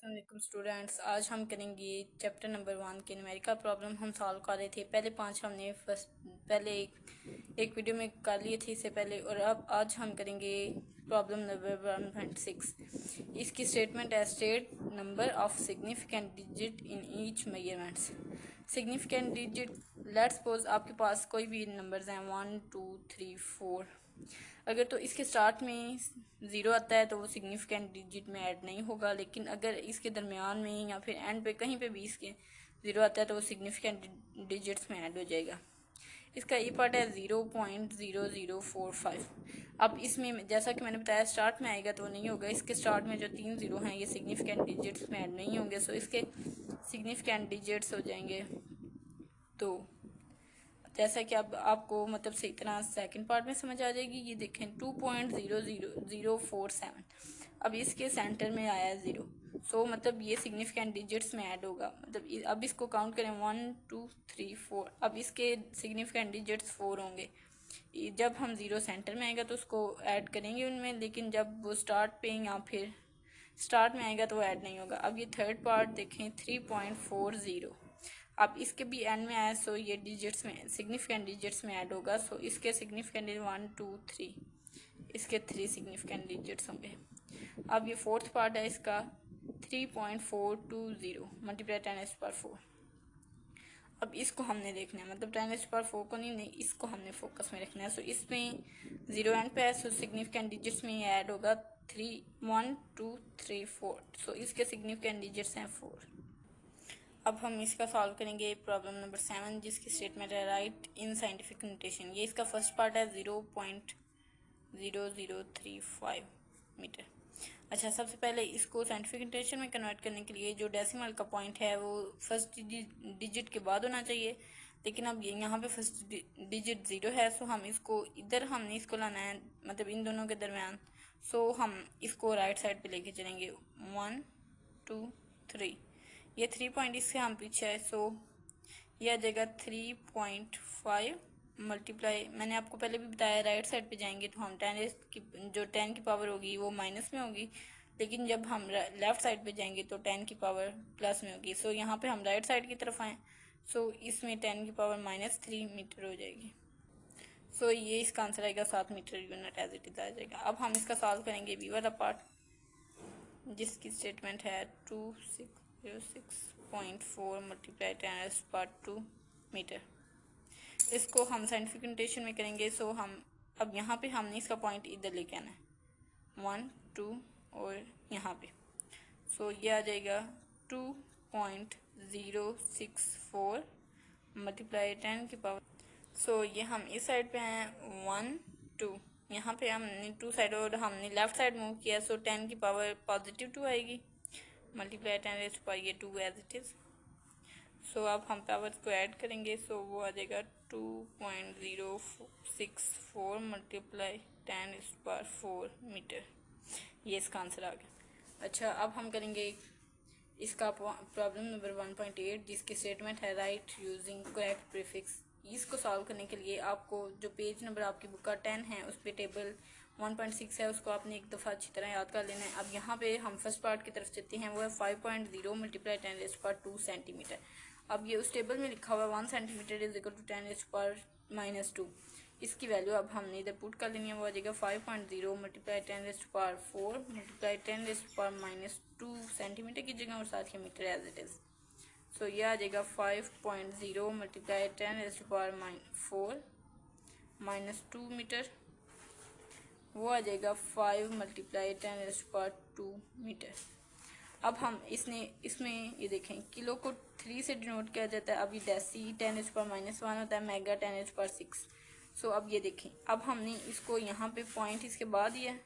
अस्सलाम स्टूडेंट्स, आज हम करेंगे चैप्टर नंबर 1 के न्यूमेरिकल प्रॉब्लम हम सॉल्व कर रहे थे। पहले 5 हमने पहले एक वीडियो में कर लिए थे इससे पहले, और अब आज हम करेंगे प्रॉब्लम नंबर 1.6। इसकी स्टेटमेंट है state number of significant digit in each measurements. Significant digit, let's suppose आपके पास कोई भी नंबर्स हैं 1 2 3 4। अगर तो इसके स्टार्ट में ज़ीरो आता है तो वो सिग्निफिकेंट डिजिट में ऐड नहीं होगा, लेकिन अगर इसके दरमियान में या फिर एंड पे कहीं पे भी इसके ज़ीरो आता है तो वो सिग्निफिकेंट डिजिट्स में ऐड हो जाएगा। इसका ये पार्ट है 0.0045। अब इसमें जैसा कि मैंने बताया स्टार्ट में आएगा तो वो नहीं होगा। इसके स्टार्ट में जो 3 ज़ीरो हैं ये सिग्निफिकेंट डिजिट्स में ऐड नहीं होंगे, सो इसके सिग्निफिकेंट डिजिट्स हो जाएंगे। तो जैसा कि अब आपको मतलब सही तरह सेकंड पार्ट में समझ आ जाएगी। ये देखें 2.00047। अब इसके सेंटर में आया है ज़ीरो, सो मतलब ये सिग्निफिकेंट डिजिट्स में ऐड होगा। मतलब अब इसको काउंट करें 1 2 3 4। अब इसके सिग्निफिकेंट डिजिट्स 4 होंगे। जब हम ज़ीरो सेंटर में आएगा तो उसको ऐड करेंगे उनमें, लेकिन जब वो स्टार्ट पे या फिर स्टार्ट में आएगा तो वो ऐड नहीं होगा। अब ये थर्ड पार्ट देखें 3.40। अब इसके भी एंड में आया, सो ये डिजिट्स में सिग्निफिकेंट डिजिट्स में ऐड होगा। सो इसके सिग्निफिकेंट 1 2 3, इसके 3 सिग्निफिकेंट डिजिट्स होंगे। अब ये फोर्थ पार्ट है इसका 3.420 मल्टीप्लाई 10⁻⁴। अब इसको हमने देखना है, मतलब 10⁻⁴ को नहीं, इसको हमने फोकस में रखना है। सो इसमें ज़ीरो एंड पे है, सो सिग्निफिकेंट डिजिट्स में ये ऐड होगा 3 1 2 3 4। सो इसके सिग्निफिकेंट डिजिट्स हैं 4। अब हम इसका सॉल्व करेंगे प्रॉब्लम नंबर 7, जिसकी स्टेटमेंट है राइट इन साइंटिफिक नोटेशन। ये इसका फर्स्ट पार्ट है 0.0035 मीटर। अच्छा, सबसे पहले इसको साइंटिफिक नोटेशन में कन्वर्ट करने के लिए जो डेसिमल का पॉइंट है वो फर्स्ट डिजिट के बाद होना चाहिए, लेकिन अब यहाँ पे फर्स्ट डिजिट ज़ीरो है। सो हम इसको इधर हमने इसको लाना है, मतलब इन दोनों के दरमियान। सो हम इसको राइट साइड पे लेके चलेंगे 1 2 3। ये 3 पॉइंट इससे हम पीछे है, सो ये आ जाएगा 3.5 मल्टीप्लाई, मैंने आपको पहले भी बताया राइट साइड पे जाएंगे तो हम 10 की जो 10 की पावर होगी वो माइनस में होगी, लेकिन जब हम लेफ्ट साइड पे जाएंगे तो 10 की पावर प्लस में होगी। सो यहाँ पे हम राइट साइड की तरफ आए, सो इसमें 10 की पावर -3 मीटर हो जाएगी। सो ये इसका आंसर आएगा 7 meter unit as it is आ जाएगा। अब हम इसका सॉल्व करेंगे बी वाला पार्ट, जिसकी स्टेटमेंट है 2606.4 मल्टीप्लाई 10⁻² मीटर। इसको हम साइंटिफिक नोटेशन में करेंगे। सो हम अब यहाँ पे हमने इसका पॉइंट इधर लेके आना है 1 2 और यहाँ पे। सो ये आ जाएगा 2.064 मल्टीप्लाई 10 की पावर। सो ये हम इस साइड पे हैं 1 2, यहाँ पे हमने 2 साइड और हमने लेफ्ट साइड मूव किया, सो 10 की पावर +2 आएगी मल्टीप्लाई 10⁻⁴ ये 2 एज इट इज़। सो अब हम पावर्स को ऐड करेंगे, सो वो आ जाएगा 2.064 मल्टीप्लाई 10⁻⁴ मीटर। ये इसका आंसर आ गया। अच्छा, अब हम करेंगे इसका प्रॉब्लम नंबर 1.8, जिसकी स्टेटमेंट है राइट यूजिंग करेक्ट प्रीफिक्स। इसको सॉल्व करने के लिए आपको जो पेज नंबर आपकी बुक का 10 है उस पर टेबल 1.6 है, उसको आपने एक दफ़ा अच्छी तरह याद कर लेना है। अब यहाँ पे हम फर्स्ट पार्ट की तरफ चलते हैं, वो है 5.0 मल्टीप्लाई 10⁻² सेंटीमीटर। अब ये उस टेबल में लिखा हुआ है 1 सेंटीमीटर इज इक्वल टू 10⁻⁻²। इसकी वैल्यू अब हमने इधर पुट कर लेनी है, वो आ जाएगा 5.0 मल्टीप्लाई 10⁻⁴ मल्टीप्लाई 10⁻⁻² सेंटीमीटर की जगह और साथ ही मीटर एज इट इज़। सो ये आ जाएगा 5.0 मल्टीप्लाई 10⁻⁴ -2 मीटर। वो आ जाएगा 5 मल्टीप्लाई 10⁻² मीटर। अब हम इसमें ये देखें किलो को 3 से डिनोट किया जाता है। अब ये डेसी 10⁻⁻1 होता है, मेगा 10⁻⁶। सो अब ये देखें, अब हमने इसको यहाँ पे पॉइंट इसके बाद दिया है,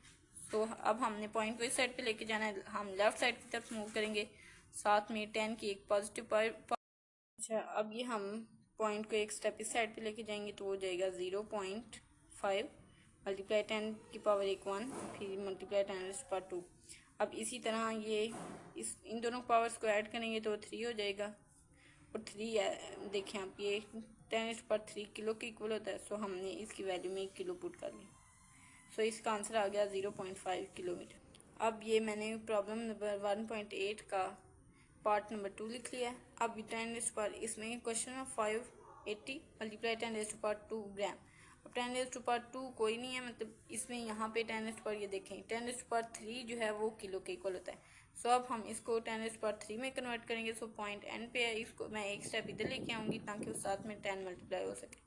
तो अब हमने पॉइंट को इस साइड पे लेके जाना है। हम लेफ्ट साइड की तरफ मूव करेंगे, साथ में 10 की एक पॉजिटिव पावर। अच्छा, अब ये हम पॉइंट को एक स्टेप इस साइड पे लेके जाएंगे तो हो जाएगा 0.5 मल्टीप्लाई 10 की पावर 1 फिर मल्टीप्लाई 10⁻²। अब इसी तरह ये इन दोनों पावर्स को ऐड करेंगे तो 3 हो जाएगा, और 3 देखें आप ये 10⁻³ किलो के इक्वल होता है। सो हमने इसकी वैल्यू में 1 किलो पुट कर ली, सो इसका आंसर आ गया 0.5 किलोमीटर। अब ये मैंने प्रॉब्लम नंबर 1.8 का पार्ट नंबर 2 लिख लिया है। अब 10 इसमें क्वेश्चन है 580 मल्टीप्लाई 10⁻²2 ग्राम। अब 10⁻²2 कोई नहीं है, मतलब इसमें यहाँ पे 10 ये देखें 10⁻3 जो है वो किलो के इक्वल होता है। सो अब हम इसको 10⁻3 में कन्वर्ट करेंगे। सो पॉइंट एन पे है, इसको मैं एक स्टेप इधर लेके आऊँगी ताकि उस साथ में 10 मल्टीप्लाई हो सके।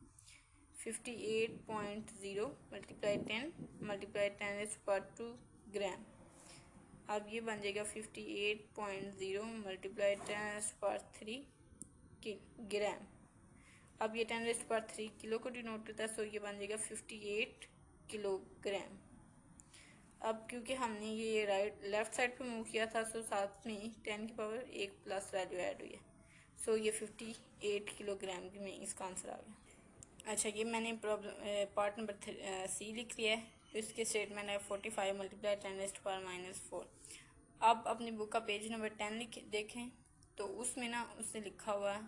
58.0 मल्टीप्लाई 10 मल्टीप्लाई 10⁻² ग्राम। अब ये बन जाएगा 58.0 मल्टीप्लाई 10⁻³ ग्राम। अब ये 10⁻³ किलो को डिनोट करता है, सो ये बन जाएगा 58 किलोग्राम। अब क्योंकि हमने ये लेफ्ट साइड पे मूव किया था, सो साथ में 10 की पावर 1 प्लस वैल्यू ऐड हुई है। सो ये 58 किलोग्राम की में इसका आंसर आ गया। अच्छा, ये मैंने प्रॉब्लम पार्ट नंबर सी लिख लिया है। तो इसके स्टेटमेंट है 45 मल्टीप्लाई 10⁻⁻4। अब अपनी बुक का पेज नंबर 10 देखें, तो उसमें ना उसने लिखा हुआ है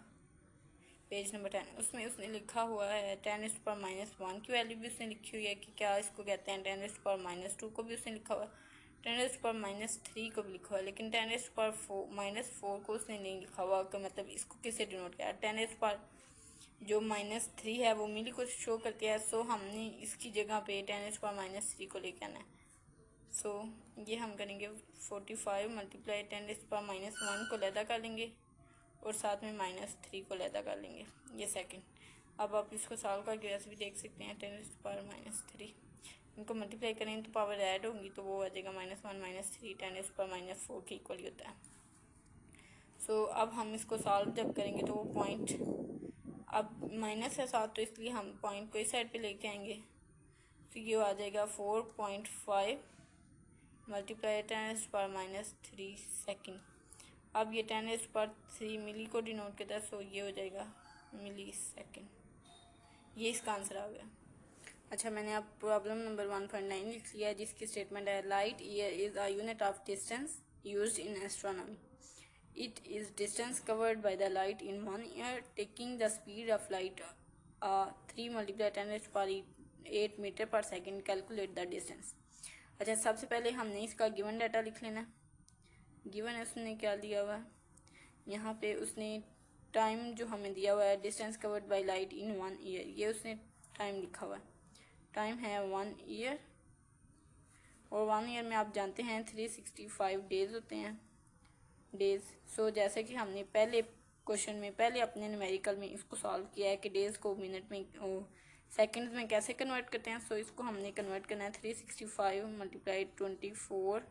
पेज नंबर 10, उसमें उसने लिखा हुआ है 10⁻⁻1 की वैल्यू भी उसने लिखी हुई है कि क्या इसको कहते हैं। 10⁻⁻2 को भी उसने लिखा हुआ है, 10⁻⁻3 को भी लिखा हुआ है, लेकिन 10⁻⁻4 को उसने नहीं लिखा हुआ कि मतलब इसको किससे डिनोट किया। 10⁻⁻ जो -3 है वो मिली को शो करती है। सो हमने इसकी जगह पे 10⁻⁻3 को लेके आना है। सो ये हम करेंगे 45 मल्टीप्लाई 10⁻⁻1 को लैदा कर लेंगे और साथ में -3 को लैदा कर लेंगे, ये सेकंड। अब आप इसको सॉल्व करके वैसे भी देख सकते हैं। 10⁻⁻3 इनको मल्टीप्लाई करें तो पावर ऐड होंगी, तो वो आ जाएगा -1 -3 10⁻⁻4 के इक्वल ही होता है। सो अब हम इसको सॉल्व जब करेंगे तो वो पॉइंट अब माइनस है साथ, तो इसलिए हम पॉइंट को इस साइड पे लेके आएंगे। तो ये आ जाएगा 4.5 मल्टीप्लाई 10⁻⁻3 सेकेंड। अब ये 10⁻3 मिली को डिनोट करता है, सो ये हो जाएगा मिली सेकेंड। ये इसका आंसर आ गया। अच्छा, मैंने अब प्रॉब्लम नंबर 1.9 लिख लिया है, जिसकी स्टेटमेंट है light year is a unit of distance used in astronomy. It is distance covered by the light in 1 year. Taking the speed of light 3 multiply 10⁻8 metre पर सेकेंड, कैलकुलेट द डिस्टेंस। अच्छा, सबसे पहले हमने इसका given data लिख लेना। Given उसने क्या दिया हुआ है, यहाँ पे उसने टाइम जो हमें दिया हुआ है distance covered by light in 1 year, ये उसने टाइम लिखा हुआ है। टाइम है 1 ईयर, और 1 ईयर में आप जानते हैं 365 डेज होते हैं डेज। सो जैसे कि हमने पहले क्वेश्चन में पहले अपने न्यूमेरिकल में इसको सॉल्व किया है कि डेज को मिनट में सेकंड्स में कैसे कन्वर्ट करते हैं। सो इसको हमने कन्वर्ट करना है 365 मल्टीप्लाई 24।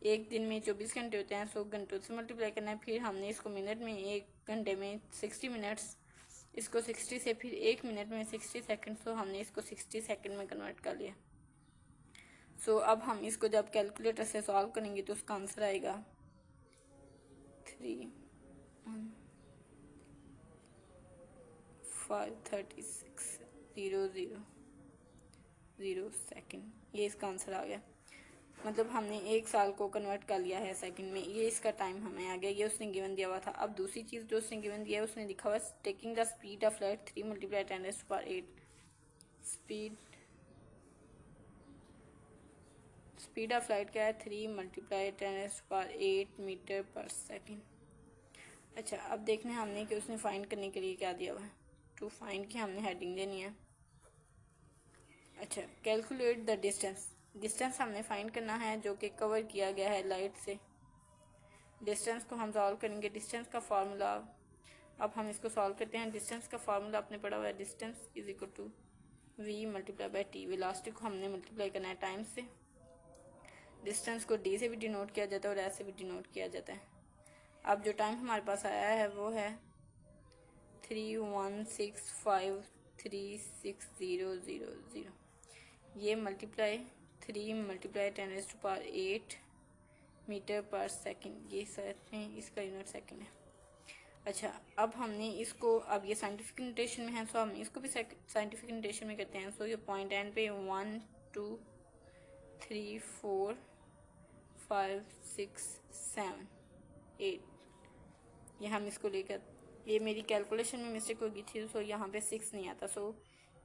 एक दिन में 24 घंटे होते हैं, 100 घंटों से मल्टीप्लाई करना है। फिर हमने इसको मिनट में, एक घंटे में 60 मिनट्स, इसको 60 से फिर एक मिनट में 60 सेकेंड। सो हमने इसको 60 सेकेंड में कन्वर्ट कर लिया। सो अब हम इसको जब कैलकुलेटर से सॉल्व करेंगे तो उसका आंसर आएगा 3,1,536,0,0 सेकेंड। ये इसका आंसर आ गया। मतलब हमने एक साल को कन्वर्ट कर लिया है सेकंड में। ये इसका टाइम हमें आ गया, ये उसने गिवन दिया हुआ था। अब दूसरी चीज़ जो उसने गिवन दिया है, उसने लिखा हुआ है taking the speed of light 3 multiply 10⁻8। Speed of light क्या है, 3 मल्टीप्लाई 10⁻8 मीटर पर सेकेंड। अच्छा, अब देखना है हमने कि उसने फाइंड करने के लिए क्या दिया हुआ है। टू फाइंड की हमने हेडिंग देनी है। अच्छा, कैलकुलेट द डिस्टेंस। डिस्टेंस हमने फाइंड करना है जो कि कवर किया गया है लाइट से। डिस्टेंस को हम सॉल्व करेंगे। डिस्टेंस का फार्मूला, अब हम इसको सॉल्व करते हैं। डिस्टेंस का फार्मूला आपने पढ़ा हुआ है, distance is equal to v multiply by t. Velocity को हमने मल्टीप्लाई करना है टाइम से। डिस्टेंस को d से भी डिनोट किया जाता है और s से भी डिनोट किया जाता है। अब जो टाइम हमारे पास आया है वो है 3,165,360,000। ये मल्टीप्लाई 3 मल्टीप्लाई 10⁻8 मीटर पर सेकेंड, ये साथ में इसका यूनिट सेकेंड है। अच्छा, अब हमने इसको, अब ये साइंटिफिक नोटेशन में है, सो हम इसको भी साइंटिफिक नोटेशन में करते हैं। सो ये पॉइंट एंड पे 1 2 3 4 5 6 7 8, ये हम इसको लेकर, ये मेरी कैलकुलेशन में मिस्टेक हो गई थी। सो यहाँ पे 6 नहीं आता। सो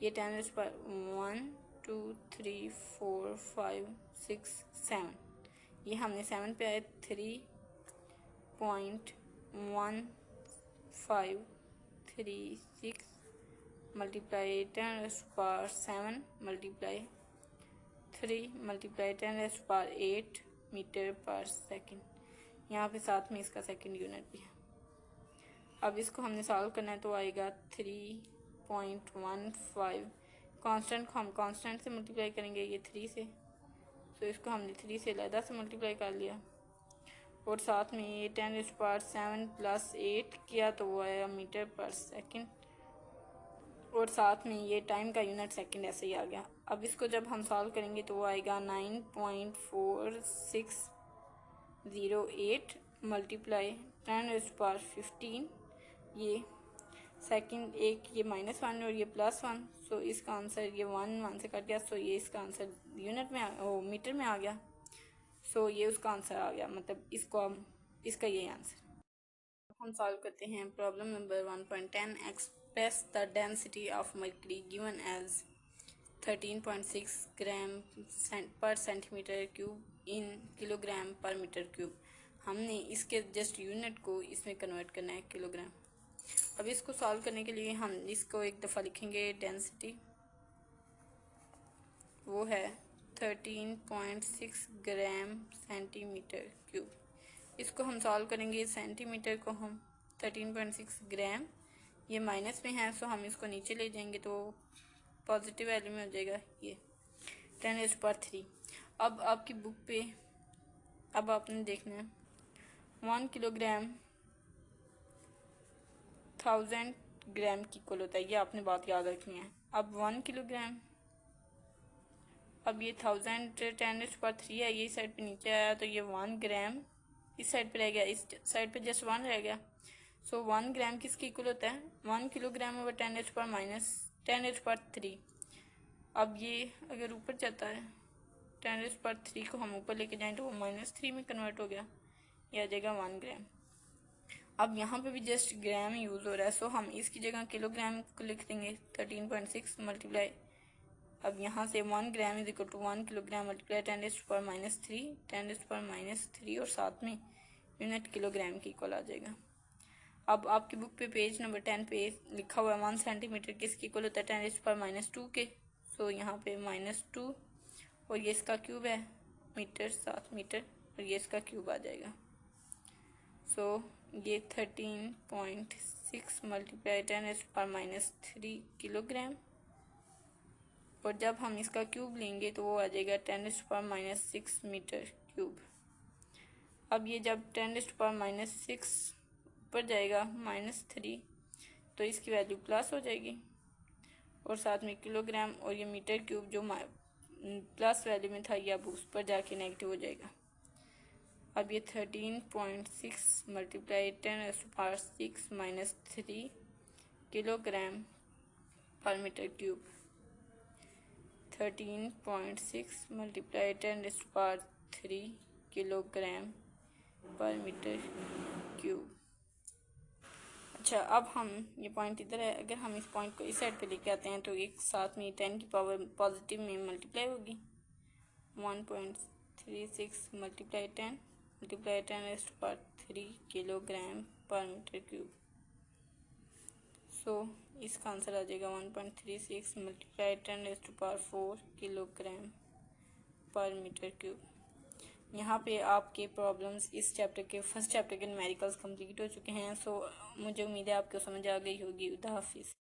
ये 10⁻1 2 3 4 5 6 7 ये हमने 7 पे आए 3.1536 मल्टीप्लाई 10⁻⁷ मल्टीप्लाई 3 मल्टीप्लाई 10⁸ मीटर पर सेकंड। यहाँ पे साथ में इसका सेकंड यूनिट भी है। अब इसको हमने सॉल्व करना है तो आएगा 3.15। कांस्टेंट को हम कांस्टेंट से मल्टीप्लाई करेंगे, ये 3 से, तो इसको हमने 3 से अलग से मल्टीप्लाई कर लिया और साथ में ये 10⁻⁷ प्लस 8 किया तो वो आया मीटर पर सेकंड और साथ में ये टाइम का यूनिट सेकंड ऐसे ही आ गया। अब इसको जब हम सॉल्व करेंगे तो वो आएगा 9.4608 मल्टीप्लाई 10⁻15। ये सेकंड एक ये -1 और ये +1, सो इसका आंसर ये 1 से कट गया, सो ये इसका आंसर यूनिट में मीटर में आ गया, सो ये उसका आंसर आ गया, मतलब इसका ये आंसर। हम सॉल्व करते हैं problem number 1.10। Express the density of mercury given as 13.6 gram per centimetre cube in kilogram per metre cube. हमने इसके जस्ट यूनिट को इसमें कन्वर्ट करना है किलोग्राम। अब इसको सॉल्व करने के लिए हम इसको एक दफ़ा लिखेंगे। डेंसिटी वो है 13.6 ग्राम सेंटीमीटर क्यूब। इसको हम सॉल्व करेंगे, सेंटीमीटर को हम 13.6 ग्राम, ये माइनस में है, सो हम इसको नीचे ले जाएंगे तो पॉजिटिव वैल्यू में हो जाएगा ये 10⁻3। अब आपकी बुक पे अब आपने देखना है 1 किलोग्राम 1000 ग्राम की इक्वल होता है, ये आपने बात याद रखनी है। अब 1 किलोग्राम, अब ये 1000 10⁻3 है, ये साइड पे नीचे आया तो ये 1 ग्राम इस साइड पे रह गया, इस साइड पे जस्ट 1 रह गया, सो 1 ग्राम किसके इक्वल होता है 1 किलोग्राम ओवर 10⁻3। अब ये अगर ऊपर जाता है 10⁻3 को हम ऊपर लेके जाएं तो वो -3 में कन्वर्ट हो गया, यह आ जाएगा 1 ग्राम। अब यहाँ पे भी जस्ट ग्राम यूज़ हो रहा है, सो हम इसकी जगह किलोग्राम को लिख देंगे 13.6 मल्टीप्लाई, अब यहाँ से 1 gram is equal to 1 kilogram multiply 10⁻3 और साथ में यूनिट किलोग्राम की इक्वल आ जाएगा। अब आपकी बुक पे पेज नंबर 10 पे लिखा हुआ है 1 सेंटीमीटर किसकी इक्वल होता है 10⁻2 के, सो यहाँ पे -2 और ये इसका क्यूब है मीटर, 7 मीटर और ये इसका क्यूब आ जाएगा, सो ये 13.6 मल्टीप्लाई 10⁻³ किलोग्राम और जब हम इसका क्यूब लेंगे तो वो आ जाएगा 10⁻6 मीटर क्यूब। अब ये जब 10⁻6 ऊपर जाएगा -3 तो इसकी वैल्यू प्लस हो जाएगी और साथ में किलोग्राम और ये मीटर क्यूब जो प्लस वैल्यू में था ये अब उस पर जाके नेगेटिव हो जाएगा। अब ये 13.6 multiply 10⁻6 -3 kilogram per metre cube, 13.6 multiply 10⁻3 kilogram per metre cube. अच्छा, अब हम ये पॉइंट इधर है, अगर हम इस पॉइंट को इस साइड पे लेके आते हैं तो एक साथ में 10 की पावर पॉजिटिव में मल्टीप्लाई होगी, 1.36 multiply 10⁻3 kilogram per metre cube, सो इसका आंसर आ जाएगा 1.36 multiply 10⁻4 kilogram per metre cube. यहाँ पे आपके प्रॉब्लम्स इस चैप्टर के फर्स्ट चैप्टर के न्यूमेरिकल्स कंप्लीट हो चुके हैं, सो मुझे उम्मीद है आपको समझ आ गई होगी। खुदा हाफिज़।